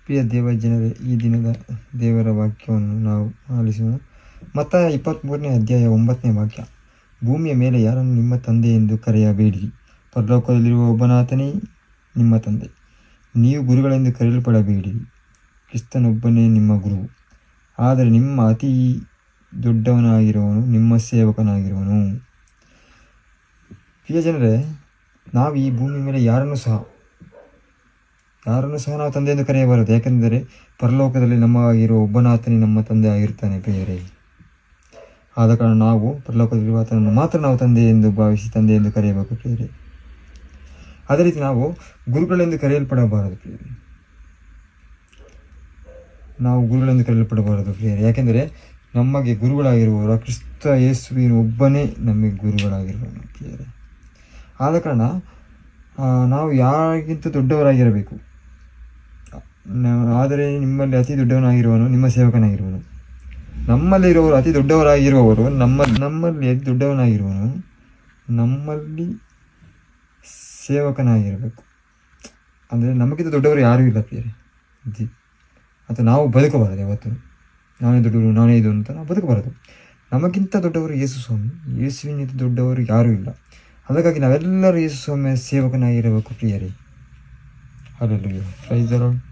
ಪ್ರಿಯ ದೇವ ಜನರೇ, ಈ ದಿನದ ದೇವರ ವಾಕ್ಯವನ್ನು ನಾವು ಆಲಿಸೋಣ. ಮತ್ತಾಯ 23ನೇ ಅಧ್ಯಾಯ 9ನೇ ವಾಕ್ಯ. ಭೂಮಿಯ ಮೇಲೆ ಯಾರನ್ನು ನಿಮ್ಮ ತಂದೆ ಎಂದು ಕರೆಯಬೇಡಿ, ಪರಲೋಕದಲ್ಲಿರುವ ಒಬ್ಬನಾತನೇ ನಿಮ್ಮ ತಂದೆ. ನೀವು ಗುರುಗಳೆಂದು ಕರೆಯಲ್ಪಡಬೇಡಿ, ಕ್ರಿಸ್ತನೊಬ್ಬನೇ ನಿಮ್ಮ ಗುರು. ಆದರೆ ನಿಮ್ಮ ಅತಿ ದೊಡ್ಡವನಾಗಿರುವನು ನಿಮ್ಮ ಸೇವಕನಾಗಿರುವನು. ಪ್ರಿಯ ಜನರೇ, ನಾವು ಈ ಭೂಮಿಯ ಮೇಲೆ ಯಾರನ್ನು ಸಹ ನಾವು ತಂದೆ ಎಂದು ಕರೆಯಬಾರದು. ಯಾಕೆಂದರೆ ಪರಲೋಕದಲ್ಲಿ ನಮಗಿರುವ ಒಬ್ಬನಾತನೇ ನಮ್ಮ ತಂದೆ ಆಗಿರ್ತಾನೆ ಪ್ರಿಯರೇ. ಆದ ಕಾರಣ ನಾವು ಪರಲೋಕದಲ್ಲಿರುವ ಆತನನ್ನು ಮಾತ್ರ ನಾವು ತಂದೆ ಎಂದು ಭಾವಿಸಿ ತಂದೆ ಎಂದು ಕರೆಯಬೇಕು ಪ್ರಿಯರೇ. ಅದೇ ರೀತಿ ನಾವು ಗುರುಗಳೆಂದು ಕರೆಯಲ್ಪಡಬಾರದು ಪ್ರಿಯರೇ. ನಾವು ಗುರುಗಳೆಂದು ಕರೆಯಲ್ಪಡಬಾರದು ಪ್ರಿಯರೇ. ಯಾಕೆಂದರೆ ನಮಗೆ ಗುರುಗಳಾಗಿರುವವರು ಕ್ರಿಸ್ತ ಯೇಸುವಿನ ಒಬ್ಬನೇ ನಮಗೆ ಗುರುಗಳಾಗಿರುವನು ಪ್ರಿಯರೇ. ಆದ ಕಾರಣ ನಾವು ಯಾರಿಗಿಂತ ದೊಡ್ಡವರಾಗಿರಬೇಕು. ಆದರೆ ನಿಮ್ಮಲ್ಲಿ ಅತಿ ದೊಡ್ಡವನಾಗಿರುವನು ನಿಮ್ಮ ಸೇವಕನಾಗಿರುವನು. ನಮ್ಮಲ್ಲಿರುವವರು ಅತಿ ದೊಡ್ಡವರಾಗಿರುವವರು ನಮ್ಮಲ್ಲಿ ಅತಿ ದೊಡ್ಡವನಾಗಿರುವನು ನಮ್ಮಲ್ಲಿ ಸೇವಕನಾಗಿರಬೇಕು. ಅಂದರೆ ನಮಗಿಂತ ದೊಡ್ಡವರು ಯಾರೂ ಇಲ್ಲ ಪ್ರಿಯರೇ. ಅಥವಾ ನಾವು ಬದುಕಬಾರದು. ಯಾವತ್ತು ನಾನೇ ದೊಡ್ಡವರು ನಾನೇ ಇದು ಅಂತ ನಾವು ಬದುಕಬಾರದು. ನಮಗಿಂತ ದೊಡ್ಡವರು ಯೇಸು ಸ್ವಾಮಿ. ಯೇಸುವಿನಿಂದ ದೊಡ್ಡವರು ಯಾರೂ ಇಲ್ಲ. ಅದಕ್ಕಾಗಿ ನಾವೆಲ್ಲರೂ ಯೇಸು ಸ್ವಾಮಿಯ ಸೇವಕನಾಗಿರಬೇಕು ಪ್ರಿಯರೇ. ಹಲ್ಲೆಲೂಯಾ. Praise the lord.